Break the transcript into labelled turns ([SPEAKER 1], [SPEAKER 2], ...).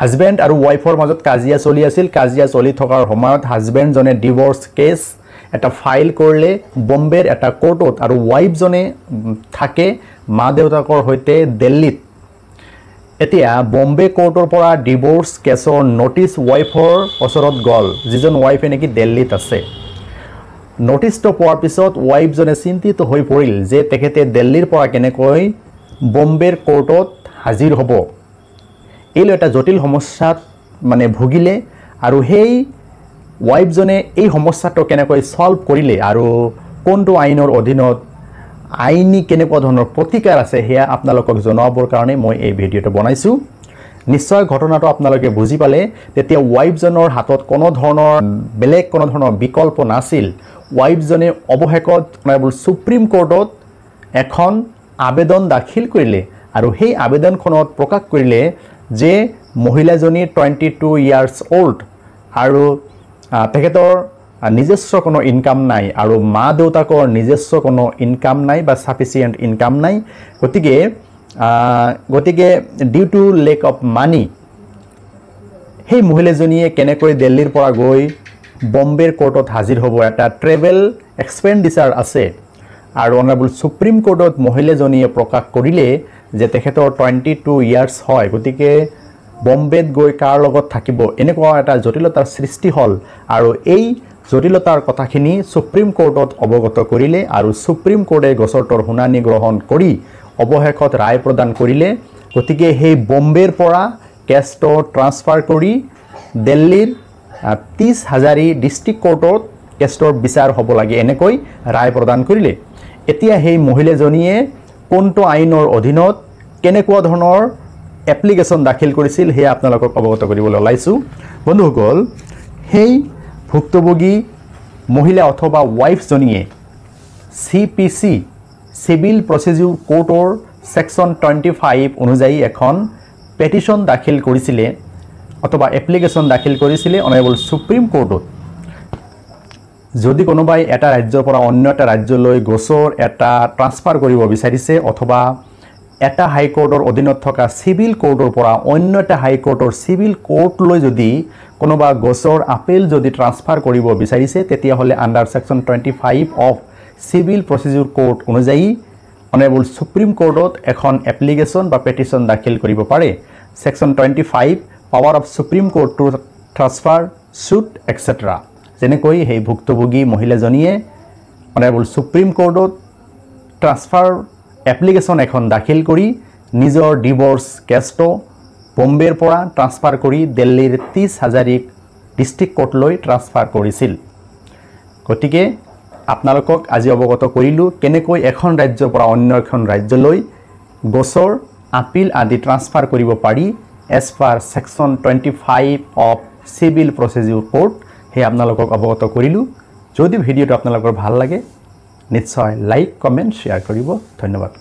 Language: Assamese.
[SPEAKER 1] হাজবেণ্ড আৰু ৱাইফৰ মাজত কাজিয়া চলি আছিল। কাজিয়া চলি থকাৰ সময়ত হাজবেণ্ডজনে ডিভোৰ্স কেছ এটা ফাইল কৰিলে বম্বেৰ এটা কোৰ্টত আৰু ৱাইফজনে থাকে মা দেউতাকৰ সৈতে দিল্লীত। এতিয়া বম্বে কোৰ্টৰ পৰা ডিভোৰ্স কেছৰ নটিচ ৱাইফৰ ওচৰত গ'ল, যিজন ৱাইফে নেকি দিল্লীত আছে। নটিচটো পোৱাৰ পিছত ৱাইফজনে চিন্তিত হৈ পৰিল যে তেখেতে দিল্লীৰ পৰা কেনেকৈ বম্বেৰ কোৰ্টত হাজিৰ হ'ব। এইলৈ এটা জটিল সমস্যাত ভুগিলে আৰু সেই ৱাইফজনে এই সমস্যাটো কেনেকৈ সলভ কৰিলে আৰু কোনটো আইনৰ অধীনত আইনী কেনেকুৱা ধৰণৰ প্ৰতিকাৰ আছে সেয়া আপোনালোকক জনাবৰ কাৰণে মই এই ভিডিঅ'টো বনাইছোঁ। নিশ্চয় ঘটনাটো আপোনালোকে বুজি পালে। তেতিয়া ৱাইফজনৰ হাতত বেলেগ কোনো ধৰণৰ বিকল্প নাছিল। ৱাইফজনে অৱশেষত সুপ্ৰিম কোৰ্টত এখন আবেদন দাখিল কৰিলে আৰু সেই আবেদনখনত প্ৰকাশ কৰিলে যে মহিলাজনী 22 ইয়াৰ্ছ অল্ড আৰু তেখেতৰ নিজস্ব কোনো ইনকাম নাই আৰু মা দেউতাকৰ নিজস্ব কোনো ইনকাম নাই বা সাফিচিয়েণ্ট ইনকাম নাই। গতিকে due to lack of money সেই মহিলাজনীয়ে কেনেকৈ দিল্লীৰ পৰা গৈ বম্বেৰ কোৰ্টত হাজিৰ হ'ব। এটা ট্ৰেভেল এক্সপেণ্ডিচাৰ আছে আৰু অনাৰেবল সুপ্ৰিম কোৰ্টত মহিলাজনীয়ে প্ৰকাশ কৰিলে যে তেখেতৰ 22 ইয়াৰ্ছ হয়। গতিকে বম্বেত গৈ কাৰ লগত থাকিব, এনেকুৱা এটা জটিলতাৰ সৃষ্টি হ'ল আৰু এই জটিলতাৰ কথাখিনি সুপ্ৰিম কোৰ্টত অৱগত কৰিলে আৰু সুপ্ৰিম কোৰ্টে গোচৰটোৰ শুনানি গ্ৰহণ কৰি অৱশেষত ৰায় প্ৰদান কৰিলে। গতিকে সেই বম্বেৰ পৰা কেছটো ট্ৰান্সফাৰ কৰি দিল্লীৰ 30 হাজাৰী ডিষ্ট্ৰিক্ট কোৰ্টত কেছটোৰ বিচাৰ হ'ব লাগে, এনেকৈ ৰায় প্ৰদান কৰিলে। এতিয়া সেই মহিলাজনীয়ে কোনটো আইনৰ অধীনত কেনেকুৱা ধৰণৰ এপ্লিকেশ্যন দাখিল কৰিছিল সেয়া আপোনালোকক অৱগত কৰিবলৈ ওলাইছোঁ। বন্ধুসকল, সেই ভুক্তভোগী মহিলা অথবা ৱাইফজনীয়ে CPC চিভিল প্ৰচিডিউৰ কোৰ্টৰ ছেকশ্যন 25 অনুযায়ী এখন পেটিশ্যন দাখিল কৰিছিলে অথবা এপ্লিকেশ্যন দাখিল কৰিছিলে অনাৰেবল সুপ্ৰিম কোৰ্টত। যদি কোনোবাই এটা ৰাজ্যৰ পৰা অন্য এটা ৰাজ্যলৈ গোচৰ এটা ট্ৰান্সফাৰ কৰিব বিচাৰিছে অথবা এটা হাইকোৰ্টৰ অধীনত থকা চিভিল কোৰ্টৰ পৰা অন্য এটা হাইকোৰ্টৰ চিভিল কোৰ্টলৈ যদি কোনোবা গোচৰ আপিল যদি ট্ৰান্সফাৰ কৰিব বিচাৰিছে, তেতিয়াহ'লে under section 25 of civil procedure court অনুযায়ী অনাৰেবল সুপ্ৰিম কোৰ্টত এখন এপ্লিকেশ্যন বা পেটিশ্যন দাখিল কৰিব পাৰে। Section 25 power of supreme court to transfer suit extra. যেনেকৈ সেই ভুক্তভোগী মহিলাজনীয়ে অনাৰেবল সুপ্ৰিম কোৰ্টত ট্ৰান্সফাৰ এপ্লিকেশ্যন এখন দাখিল কৰি নিজৰ ডিভোৰ্স কেছটো বম্বেৰ পৰা ট্ৰান্সফাৰ কৰি দিল্লীৰ 30 হাজাৰী ডিষ্ট্ৰিক্ট কোৰ্টলৈ ট্ৰান্সফাৰ কৰিছিল। গতিকে আপোনালোকক আজি অৱগত কৰিলোঁ কেনেকৈ এখন ৰাজ্যৰ পৰা অন্য এখন ৰাজ্যলৈ গোচৰ আপিল আদি ট্ৰান্সফাৰ কৰিব পাৰি as per section 25 of civil procedure court. সেই আপোনালোকক অৱগত কৰিলোঁ। যদি ভিডিঅ'টো আপোনালোকৰ ভাল লাগে নিশ্চয় লাইক, কমেণ্ট, শ্বেয়াৰ কৰিব। ধন্যবাদ।